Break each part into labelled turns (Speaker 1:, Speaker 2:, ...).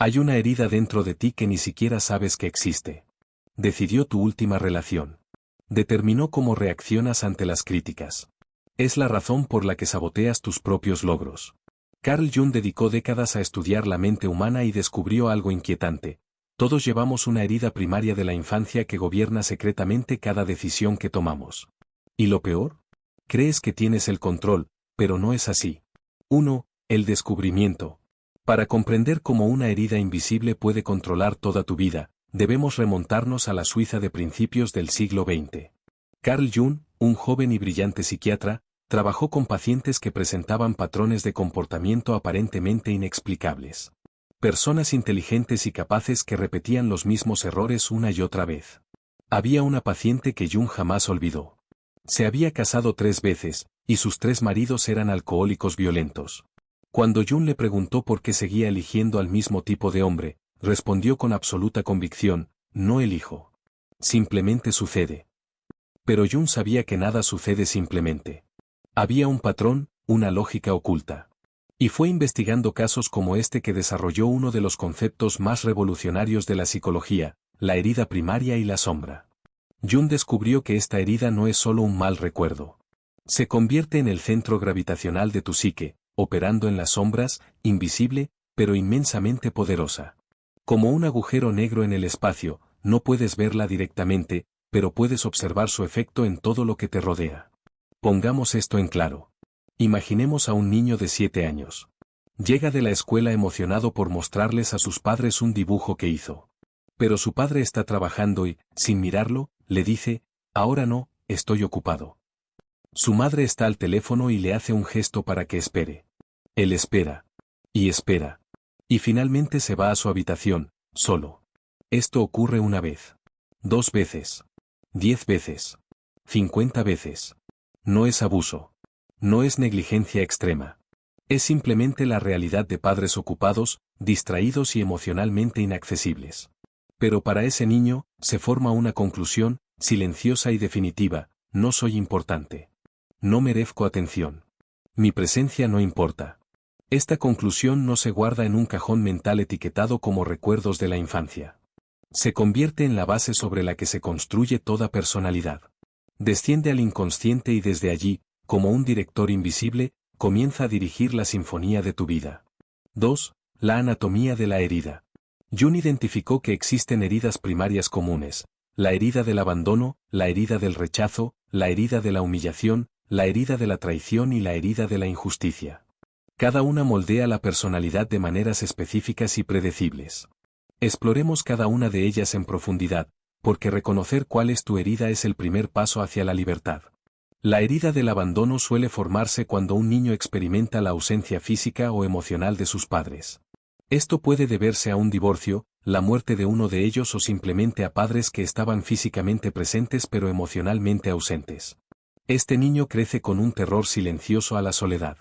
Speaker 1: Hay una herida dentro de ti que ni siquiera sabes que existe. Decidió tu última relación. Determinó cómo reaccionas ante las críticas. Es la razón por la que saboteas tus propios logros. Carl Jung dedicó décadas a estudiar la mente humana y descubrió algo inquietante. Todos llevamos una herida primaria de la infancia que gobierna secretamente cada decisión que tomamos. ¿Y lo peor? Crees que tienes el control, pero no es así. 1. El descubrimiento. Para comprender cómo una herida invisible puede controlar toda tu vida, debemos remontarnos a la Suiza de principios del siglo XX. Carl Jung, un joven y brillante psiquiatra, trabajó con pacientes que presentaban patrones de comportamiento aparentemente inexplicables. Personas inteligentes y capaces que repetían los mismos errores una y otra vez. Había una paciente que Jung jamás olvidó. Se había casado 3 veces, y sus 3 maridos eran alcohólicos violentos. Cuando Jung le preguntó por qué seguía eligiendo al mismo tipo de hombre, respondió con absoluta convicción: no elijo. Simplemente sucede. Pero Jung sabía que nada sucede simplemente. Había un patrón, una lógica oculta. Y fue investigando casos como este que desarrolló uno de los conceptos más revolucionarios de la psicología, la herida primaria y la sombra. Jung descubrió que esta herida no es solo un mal recuerdo. Se convierte en el centro gravitacional de tu psique, operando en las sombras, invisible, pero inmensamente poderosa. Como un agujero negro en el espacio, no puedes verla directamente, pero puedes observar su efecto en todo lo que te rodea. Pongamos esto en claro. Imaginemos a un niño de 7 años. Llega de la escuela emocionado por mostrarles a sus padres un dibujo que hizo. Pero su padre está trabajando y, sin mirarlo, le dice: ahora no, estoy ocupado. Su madre está al teléfono y le hace un gesto para que espere. Él espera. Y espera. Y finalmente se va a su habitación, solo. Esto ocurre 1 vez. 2 veces. 10 veces. 50 veces. No es abuso. No es negligencia extrema. Es simplemente la realidad de padres ocupados, distraídos y emocionalmente inaccesibles. Pero para ese niño, se forma una conclusión, silenciosa y definitiva: no soy importante. No merezco atención. Mi presencia no importa. Esta conclusión no se guarda en un cajón mental etiquetado como recuerdos de la infancia. Se convierte en la base sobre la que se construye toda personalidad. Desciende al inconsciente y desde allí, como un director invisible, comienza a dirigir la sinfonía de tu vida. 2. La anatomía de la herida. Jung identificó que existen heridas primarias comunes: la herida del abandono, la herida del rechazo, la herida de la humillación, la herida de la traición y la herida de la injusticia. Cada una moldea la personalidad de maneras específicas y predecibles. Exploremos cada una de ellas en profundidad, porque reconocer cuál es tu herida es el primer paso hacia la libertad. La herida del abandono suele formarse cuando un niño experimenta la ausencia física o emocional de sus padres. Esto puede deberse a un divorcio, la muerte de uno de ellos o simplemente a padres que estaban físicamente presentes pero emocionalmente ausentes. Este niño crece con un terror silencioso a la soledad.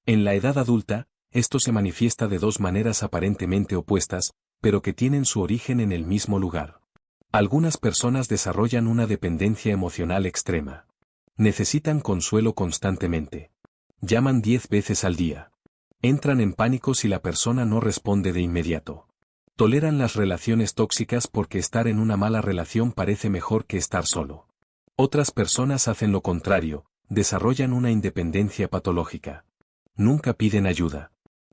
Speaker 1: En la edad adulta, esto se manifiesta de 2 maneras aparentemente opuestas, pero que tienen su origen en el mismo lugar. Algunas personas desarrollan una dependencia emocional extrema. Necesitan consuelo constantemente. Llaman 10 veces al día. Entran en pánico si la persona no responde de inmediato. Toleran las relaciones tóxicas porque estar en una mala relación parece mejor que estar solo. Otras personas hacen lo contrario, desarrollan una independencia patológica. Nunca piden ayuda.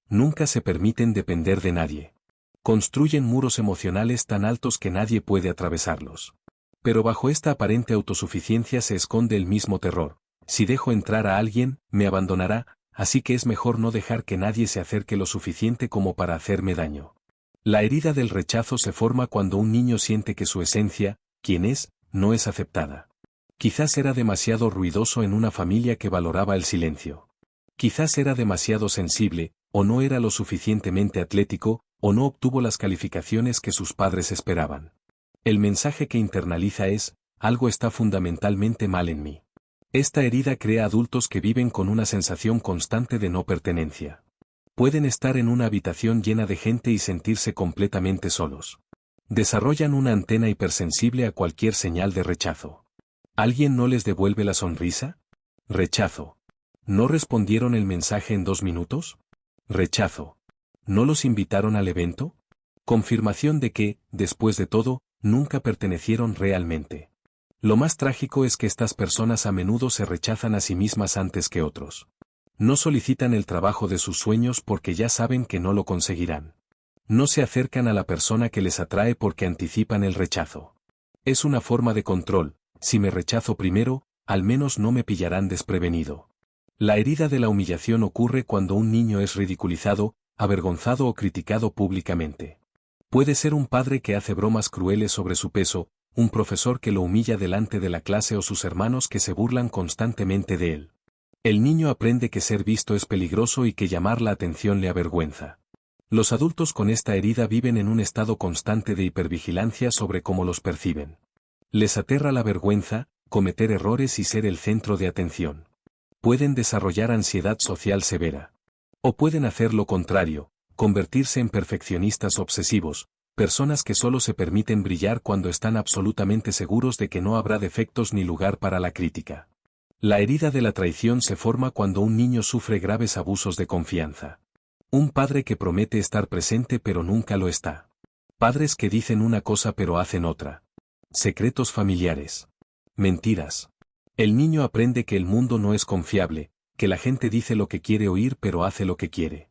Speaker 1: Nunca se permiten depender de nadie. Construyen muros emocionales tan altos que nadie puede atravesarlos. Pero bajo esta aparente autosuficiencia se esconde el mismo terror: si dejo entrar a alguien, me abandonará, así que es mejor no dejar que nadie se acerque lo suficiente como para hacerme daño. La herida del rechazo se forma cuando un niño siente que su esencia, quien es, no es aceptada. Quizás era demasiado ruidoso en una familia que valoraba el silencio. Quizás era demasiado sensible, o no era lo suficientemente atlético, o no obtuvo las calificaciones que sus padres esperaban. El mensaje que internaliza es: algo está fundamentalmente mal en mí. Esta herida crea adultos que viven con una sensación constante de no pertenencia. Pueden estar en una habitación llena de gente y sentirse completamente solos. Desarrollan una antena hipersensible a cualquier señal de rechazo. ¿Alguien no les devuelve la sonrisa? Rechazo. ¿No respondieron el mensaje en 2 minutos? Rechazo. ¿No los invitaron al evento? Confirmación de que, después de todo, nunca pertenecieron realmente. Lo más trágico es que estas personas a menudo se rechazan a sí mismas antes que otros. No solicitan el trabajo de sus sueños porque ya saben que no lo conseguirán. No se acercan a la persona que les atrae porque anticipan el rechazo. Es una forma de control: si me rechazo primero, al menos no me pillarán desprevenido. La herida de la humillación ocurre cuando un niño es ridiculizado, avergonzado o criticado públicamente. Puede ser un padre que hace bromas crueles sobre su peso, un profesor que lo humilla delante de la clase o sus hermanos que se burlan constantemente de él. El niño aprende que ser visto es peligroso y que llamar la atención le avergüenza. Los adultos con esta herida viven en un estado constante de hipervigilancia sobre cómo los perciben. Les aterra la vergüenza, cometer errores y ser el centro de atención. Pueden desarrollar ansiedad social severa. O pueden hacer lo contrario, convertirse en perfeccionistas obsesivos, personas que solo se permiten brillar cuando están absolutamente seguros de que no habrá defectos ni lugar para la crítica. La herida de la traición se forma cuando un niño sufre graves abusos de confianza. Un padre que promete estar presente pero nunca lo está. Padres que dicen una cosa pero hacen otra. Secretos familiares. Mentiras. El niño aprende que el mundo no es confiable, que la gente dice lo que quiere oír pero hace lo que quiere.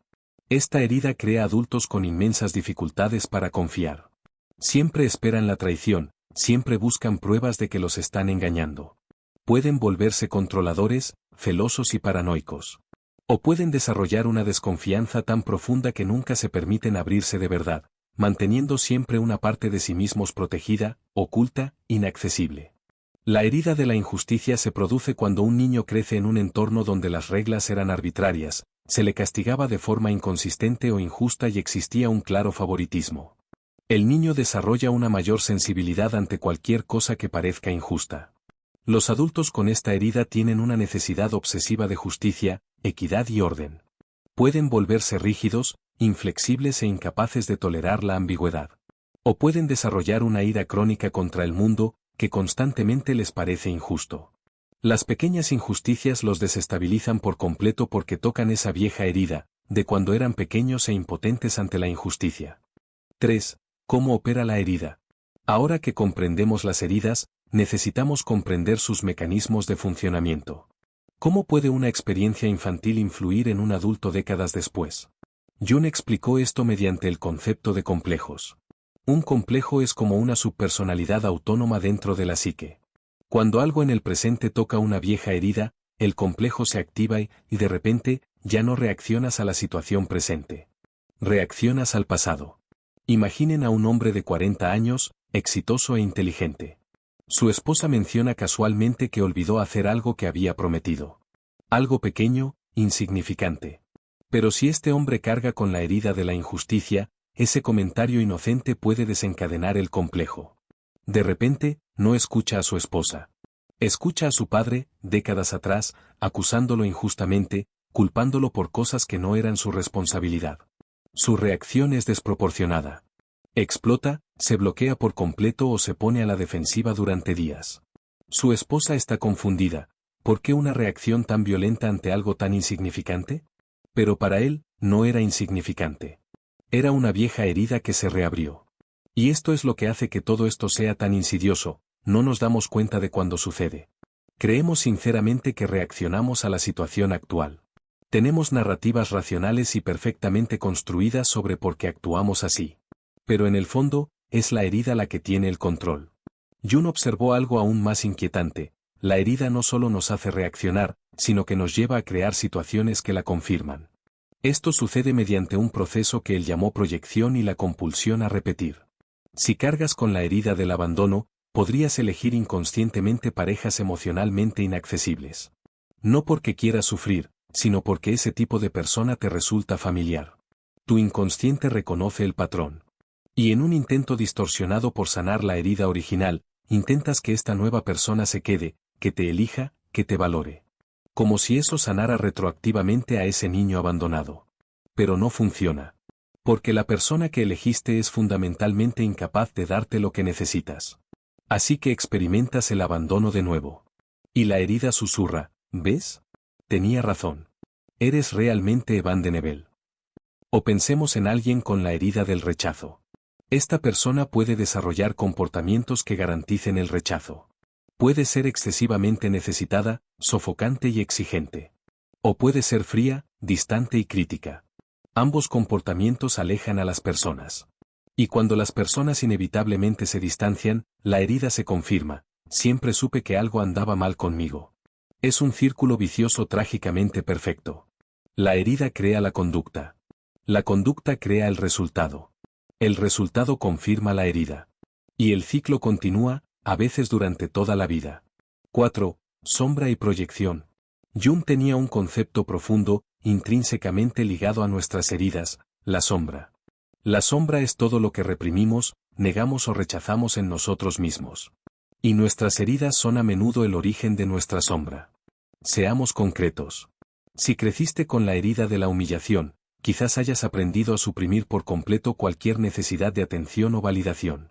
Speaker 1: Esta herida crea adultos con inmensas dificultades para confiar. Siempre esperan la traición, siempre buscan pruebas de que los están engañando. Pueden volverse controladores, celosos y paranoicos. O pueden desarrollar una desconfianza tan profunda que nunca se permiten abrirse de verdad, manteniendo siempre una parte de sí mismos protegida, oculta, inaccesible. La herida de la injusticia se produce cuando un niño crece en un entorno donde las reglas eran arbitrarias, se le castigaba de forma inconsistente o injusta y existía un claro favoritismo. El niño desarrolla una mayor sensibilidad ante cualquier cosa que parezca injusta. Los adultos con esta herida tienen una necesidad obsesiva de justicia, equidad y orden. Pueden volverse rígidos, inflexibles e incapaces de tolerar la ambigüedad. O pueden desarrollar una ira crónica contra el mundo, que constantemente les parece injusto. Las pequeñas injusticias los desestabilizan por completo porque tocan esa vieja herida, de cuando eran pequeños e impotentes ante la injusticia. 3. ¿Cómo opera la herida? Ahora que comprendemos las heridas, necesitamos comprender sus mecanismos de funcionamiento. ¿Cómo puede una experiencia infantil influir en un adulto décadas después? Jung explicó esto mediante el concepto de complejos. Un complejo es como una subpersonalidad autónoma dentro de la psique. Cuando algo en el presente toca una vieja herida, el complejo se activa y, de repente, ya no reaccionas a la situación presente. Reaccionas al pasado. Imaginen a un hombre de 40 años, exitoso e inteligente. Su esposa menciona casualmente que olvidó hacer algo que había prometido. Algo pequeño, insignificante. Pero si este hombre carga con la herida de la injusticia, ese comentario inocente puede desencadenar el complejo. De repente, no escucha a su esposa. Escucha a su padre, décadas atrás, acusándolo injustamente, culpándolo por cosas que no eran su responsabilidad. Su reacción es desproporcionada. Explota, se bloquea por completo o se pone a la defensiva durante días. Su esposa está confundida. ¿Por qué una reacción tan violenta ante algo tan insignificante? Pero para él, no era insignificante. Era una vieja herida que se reabrió. Y esto es lo que hace que todo esto sea tan insidioso: no nos damos cuenta de cuando sucede. Creemos sinceramente que reaccionamos a la situación actual. Tenemos narrativas racionales y perfectamente construidas sobre por qué actuamos así. Pero en el fondo, es la herida la que tiene el control. Jung observó algo aún más inquietante: la herida no solo nos hace reaccionar, sino que nos lleva a crear situaciones que la confirman. Esto sucede mediante un proceso que él llamó proyección y la compulsión a repetir. Si cargas con la herida del abandono, podrías elegir inconscientemente parejas emocionalmente inaccesibles. No porque quieras sufrir, sino porque ese tipo de persona te resulta familiar. Tu inconsciente reconoce el patrón. Y en un intento distorsionado por sanar la herida original, intentas que esta nueva persona se quede, que te elija, que te valore. Como si eso sanara retroactivamente a ese niño abandonado. Pero no funciona. Porque la persona que elegiste es fundamentalmente incapaz de darte lo que necesitas. Así que experimentas el abandono de nuevo. Y la herida susurra: ¿ves? Tenía razón. Eres realmente Evan de Nebel. O pensemos en alguien con la herida del rechazo. Esta persona puede desarrollar comportamientos que garanticen el rechazo. Puede ser excesivamente necesitada, sofocante y exigente. O puede ser fría, distante y crítica. Ambos comportamientos alejan a las personas. Y cuando las personas inevitablemente se distancian, la herida se confirma. Siempre supe que algo andaba mal conmigo. Es un círculo vicioso trágicamente perfecto. La herida crea la conducta. La conducta crea el resultado. El resultado confirma la herida. Y el ciclo continúa, a veces durante toda la vida. 4. Sombra y proyección. Jung tenía un concepto profundo, intrínsecamente ligado a nuestras heridas, la sombra. La sombra es todo lo que reprimimos, negamos o rechazamos en nosotros mismos. Y nuestras heridas son a menudo el origen de nuestra sombra. Seamos concretos. Si creciste con la herida de la humillación, quizás hayas aprendido a suprimir por completo cualquier necesidad de atención o validación.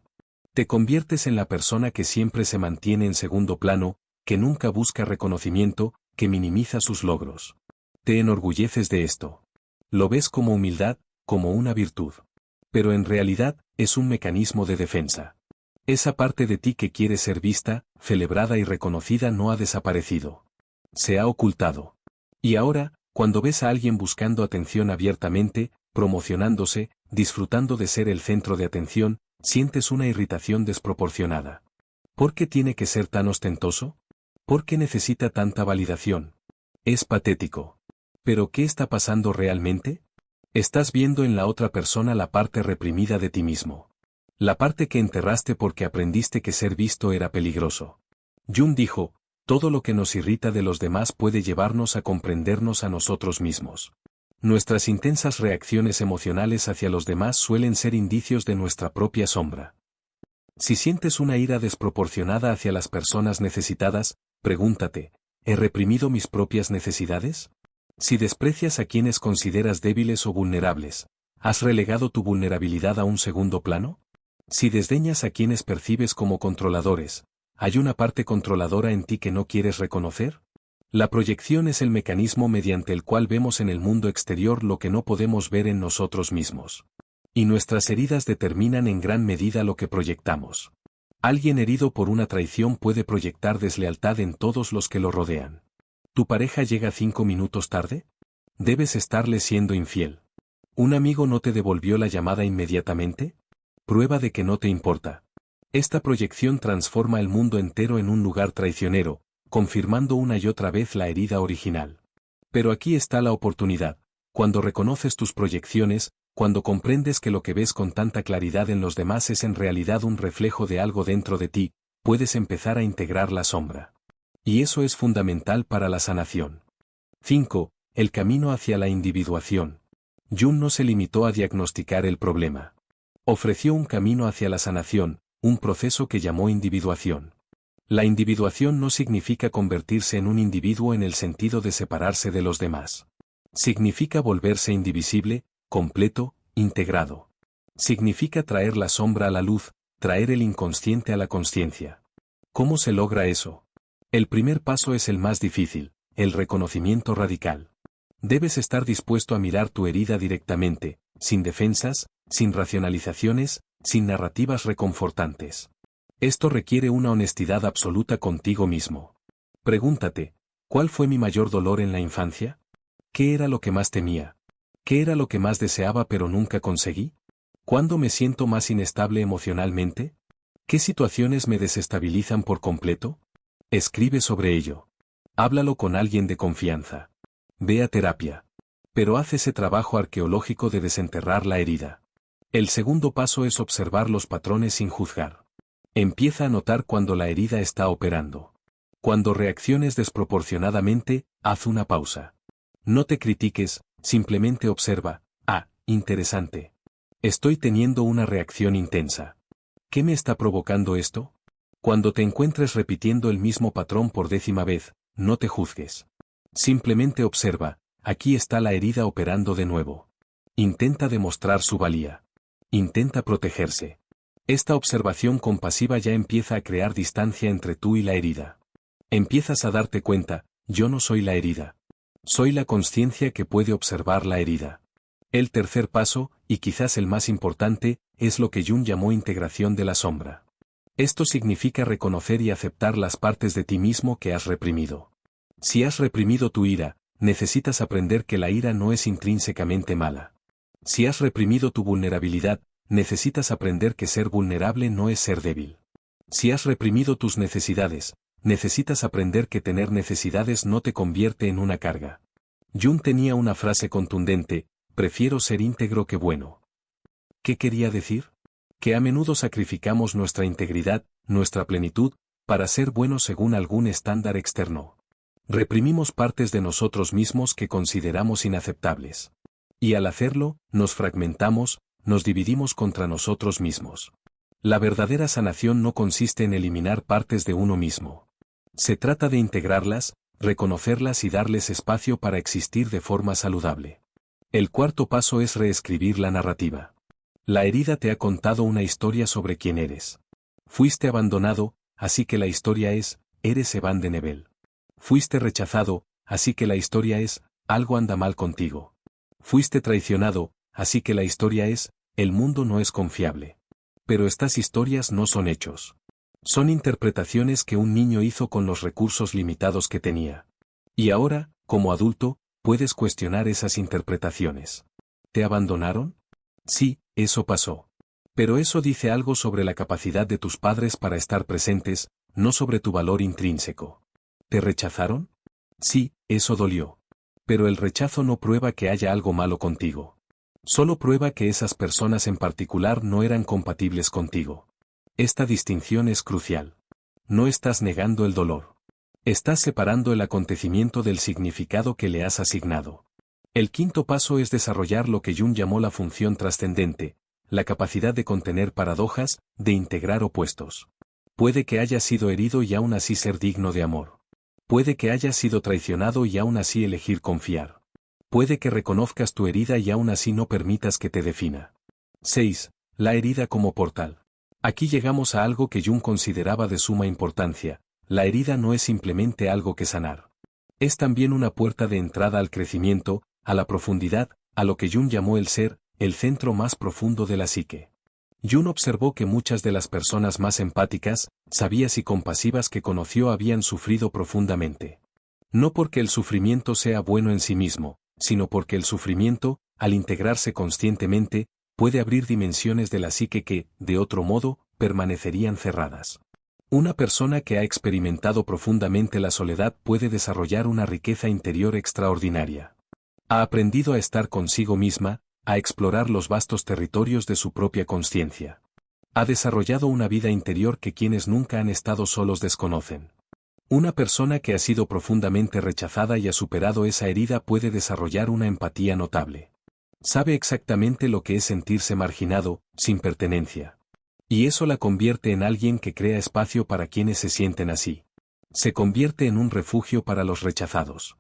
Speaker 1: Te conviertes en la persona que siempre se mantiene en segundo plano, que nunca busca reconocimiento, que minimiza sus logros. Te enorgulleces de esto. Lo ves como humildad, como una virtud. Pero en realidad, es un mecanismo de defensa. Esa parte de ti que quiere ser vista, celebrada y reconocida no ha desaparecido. Se ha ocultado. Y ahora, cuando ves a alguien buscando atención abiertamente, promocionándose, disfrutando de ser el centro de atención, sientes una irritación desproporcionada. ¿Por qué tiene que ser tan ostentoso? ¿Por qué necesita tanta validación? Es patético. ¿Pero qué está pasando realmente? Estás viendo en la otra persona la parte reprimida de ti mismo. La parte que enterraste porque aprendiste que ser visto era peligroso. Jung dijo, todo lo que nos irrita de los demás puede llevarnos a comprendernos a nosotros mismos. Nuestras intensas reacciones emocionales hacia los demás suelen ser indicios de nuestra propia sombra. Si sientes una ira desproporcionada hacia las personas necesitadas, pregúntate, ¿he reprimido mis propias necesidades? Si desprecias a quienes consideras débiles o vulnerables, ¿has relegado tu vulnerabilidad a un segundo plano? Si desdeñas a quienes percibes como controladores, ¿hay una parte controladora en ti que no quieres reconocer? La proyección es el mecanismo mediante el cual vemos en el mundo exterior lo que no podemos ver en nosotros mismos. Y nuestras heridas determinan en gran medida lo que proyectamos. Alguien herido por una traición puede proyectar deslealtad en todos los que lo rodean. ¿Tu pareja llega 5 minutos tarde? Debes estarle siendo infiel. ¿Un amigo no te devolvió la llamada inmediatamente? Prueba de que no te importa. Esta proyección transforma el mundo entero en un lugar traicionero, confirmando una y otra vez la herida original. Pero aquí está la oportunidad. Cuando reconoces tus proyecciones, cuando comprendes que lo que ves con tanta claridad en los demás es en realidad un reflejo de algo dentro de ti, puedes empezar a integrar la sombra. Y eso es fundamental para la sanación. 5. El camino hacia la individuación. Jung no se limitó a diagnosticar el problema. Ofreció un camino hacia la sanación, un proceso que llamó individuación. La individuación no significa convertirse en un individuo en el sentido de separarse de los demás. Significa volverse indivisible, completo, integrado. Significa traer la sombra a la luz, traer el inconsciente a la consciencia. ¿Cómo se logra eso? El primer paso es el más difícil, el reconocimiento radical. Debes estar dispuesto a mirar tu herida directamente, sin defensas, sin racionalizaciones, sin narrativas reconfortantes. Esto requiere una honestidad absoluta contigo mismo. Pregúntate, ¿cuál fue mi mayor dolor en la infancia? ¿Qué era lo que más temía? ¿Qué era lo que más deseaba pero nunca conseguí? ¿Cuándo me siento más inestable emocionalmente? ¿Qué situaciones me desestabilizan por completo? Escribe sobre ello. Háblalo con alguien de confianza. Ve a terapia. Pero haz ese trabajo arqueológico de desenterrar la herida. El segundo paso es observar los patrones sin juzgar. Empieza a notar cuando la herida está operando. Cuando reacciones desproporcionadamente, haz una pausa. No te critiques, simplemente observa. Ah, interesante. Estoy teniendo una reacción intensa. ¿Qué me está provocando esto? Cuando te encuentres repitiendo el mismo patrón por 10ª vez, no te juzgues. Simplemente observa, aquí está la herida operando de nuevo. Intenta demostrar su valía. Intenta protegerse. Esta observación compasiva ya empieza a crear distancia entre tú y la herida. Empiezas a darte cuenta, yo no soy la herida. Soy la consciencia que puede observar la herida. El tercer paso, y quizás el más importante, es lo que Jung llamó integración de la sombra. Esto significa reconocer y aceptar las partes de ti mismo que has reprimido. Si has reprimido tu ira, necesitas aprender que la ira no es intrínsecamente mala. Si has reprimido tu vulnerabilidad, necesitas aprender que ser vulnerable no es ser débil. Si has reprimido tus necesidades, necesitas aprender que tener necesidades no te convierte en una carga. Jung tenía una frase contundente: prefiero ser íntegro que bueno. ¿Qué quería decir? Que a menudo sacrificamos nuestra integridad, nuestra plenitud, para ser buenos según algún estándar externo. Reprimimos partes de nosotros mismos que consideramos inaceptables. Y al hacerlo, nos fragmentamos, nos dividimos contra nosotros mismos. La verdadera sanación no consiste en eliminar partes de uno mismo. Se trata de integrarlas, reconocerlas y darles espacio para existir de forma saludable. El cuarto paso es reescribir la narrativa. La herida te ha contado una historia sobre quién eres. Fuiste abandonado, así que la historia es, eres Evan de Nebel. Fuiste rechazado, así que la historia es, algo anda mal contigo. Fuiste traicionado, así que la historia es, el mundo no es confiable. Pero estas historias no son hechos. Son interpretaciones que un niño hizo con los recursos limitados que tenía. Y ahora, como adulto, puedes cuestionar esas interpretaciones. ¿Te abandonaron? Sí, eso pasó. Pero eso dice algo sobre la capacidad de tus padres para estar presentes, no sobre tu valor intrínseco. ¿Te rechazaron? Sí, eso dolió. Pero el rechazo no prueba que haya algo malo contigo. Solo prueba que esas personas en particular no eran compatibles contigo. Esta distinción es crucial. No estás negando el dolor. Estás separando el acontecimiento del significado que le has asignado. El quinto paso es desarrollar lo que Jung llamó la función trascendente, la capacidad de contener paradojas, de integrar opuestos. Puede que hayas sido herido y aún así ser digno de amor. Puede que hayas sido traicionado y aún así elegir confiar. Puede que reconozcas tu herida y aún así no permitas que te defina. 6. La herida como portal. Aquí llegamos a algo que Jung consideraba de suma importancia: la herida no es simplemente algo que sanar. Es también una puerta de entrada al crecimiento, a la profundidad, a lo que Jung llamó el ser, el centro más profundo de la psique. Jung observó que muchas de las personas más empáticas, sabias y compasivas que conoció habían sufrido profundamente. No porque el sufrimiento sea bueno en sí mismo, sino porque el sufrimiento, al integrarse conscientemente, puede abrir dimensiones de la psique que, de otro modo, permanecerían cerradas. Una persona que ha experimentado profundamente la soledad puede desarrollar una riqueza interior extraordinaria. Ha aprendido a estar consigo misma, a explorar los vastos territorios de su propia consciencia. Ha desarrollado una vida interior que quienes nunca han estado solos desconocen. Una persona que ha sido profundamente rechazada y ha superado esa herida puede desarrollar una empatía notable. Sabe exactamente lo que es sentirse marginado, sin pertenencia. Y eso la convierte en alguien que crea espacio para quienes se sienten así. Se convierte en un refugio para los rechazados.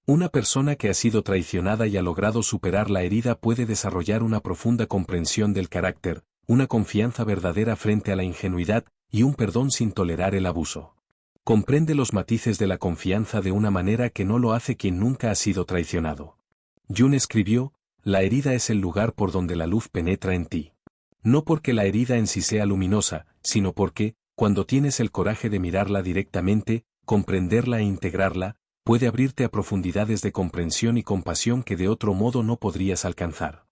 Speaker 1: Una persona que ha sido traicionada y ha logrado superar la herida puede desarrollar una profunda comprensión del carácter, una confianza verdadera frente a la ingenuidad, y un perdón sin tolerar el abuso. Comprende los matices de la confianza de una manera que no lo hace quien nunca ha sido traicionado. Jung escribió: la herida es el lugar por donde la luz penetra en ti. No porque la herida en sí sea luminosa, sino porque, cuando tienes el coraje de mirarla directamente, comprenderla e integrarla, puede abrirte a profundidades de comprensión y compasión que de otro modo no podrías alcanzar.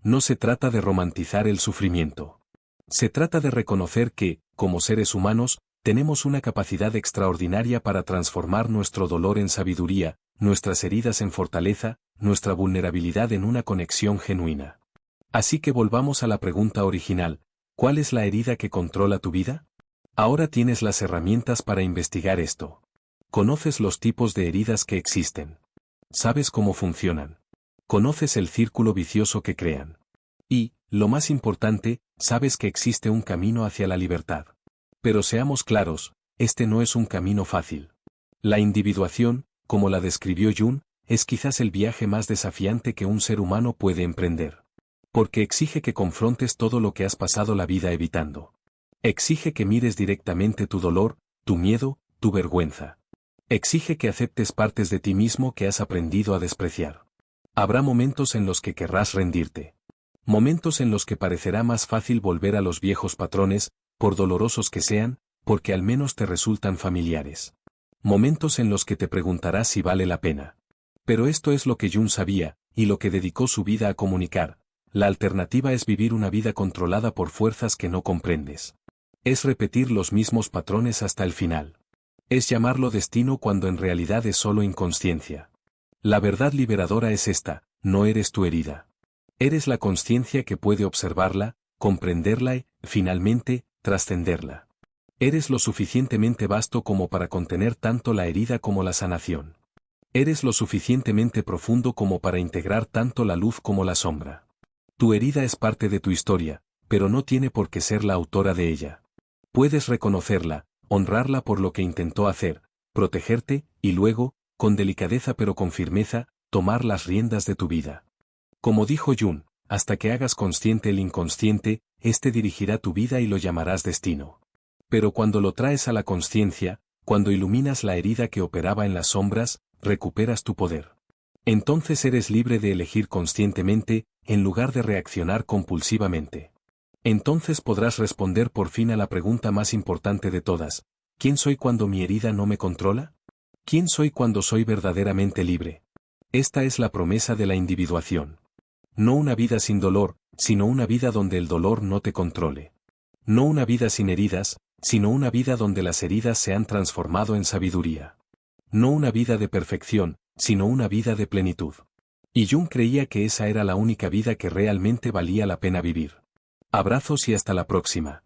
Speaker 1: No se trata de romantizar el sufrimiento. Se trata de reconocer que, como seres humanos, tenemos una capacidad extraordinaria para transformar nuestro dolor en sabiduría, nuestras heridas en fortaleza, nuestra vulnerabilidad en una conexión genuina. Así que volvamos a la pregunta original: ¿cuál es la herida que controla tu vida? Ahora tienes las herramientas para investigar esto. Conoces los tipos de heridas que existen. Sabes cómo funcionan. Conoces el círculo vicioso que crean. Y, lo más importante, sabes que existe un camino hacia la libertad. Pero seamos claros, este no es un camino fácil. La individuación, como la describió Jung, es quizás el viaje más desafiante que un ser humano puede emprender. Porque exige que confrontes todo lo que has pasado la vida evitando. Exige que mires directamente tu dolor, tu miedo, tu vergüenza. Exige que aceptes partes de ti mismo que has aprendido a despreciar. Habrá momentos en los que querrás rendirte. Momentos en los que parecerá más fácil volver a los viejos patrones, por dolorosos que sean, porque al menos te resultan familiares. Momentos en los que te preguntarás si vale la pena. Pero esto es lo que Jung sabía, y lo que dedicó su vida a comunicar. La alternativa es vivir una vida controlada por fuerzas que no comprendes. Es repetir los mismos patrones hasta el final. Es llamarlo destino cuando en realidad es solo inconsciencia. La verdad liberadora es esta: no eres tu herida. Eres la consciencia que puede observarla, comprenderla y, finalmente, trascenderla. Eres lo suficientemente vasto como para contener tanto la herida como la sanación. Eres lo suficientemente profundo como para integrar tanto la luz como la sombra. Tu herida es parte de tu historia, pero no tiene por qué ser la autora de ella. Puedes reconocerla, honrarla por lo que intentó hacer, protegerte, y luego, con delicadeza pero con firmeza, tomar las riendas de tu vida. Como dijo Jung, hasta que hagas consciente el inconsciente, éste dirigirá tu vida y lo llamarás destino. Pero cuando lo traes a la consciencia, cuando iluminas la herida que operaba en las sombras, recuperas tu poder. Entonces eres libre de elegir conscientemente, en lugar de reaccionar compulsivamente. Entonces podrás responder por fin a la pregunta más importante de todas: ¿quién soy cuando mi herida no me controla? ¿Quién soy cuando soy verdaderamente libre? Esta es la promesa de la individuación. No una vida sin dolor, sino una vida donde el dolor no te controle. No una vida sin heridas, sino una vida donde las heridas se han transformado en sabiduría. No una vida de perfección, sino una vida de plenitud. Y Jung creía que esa era la única vida que realmente valía la pena vivir. Abrazos y hasta la próxima.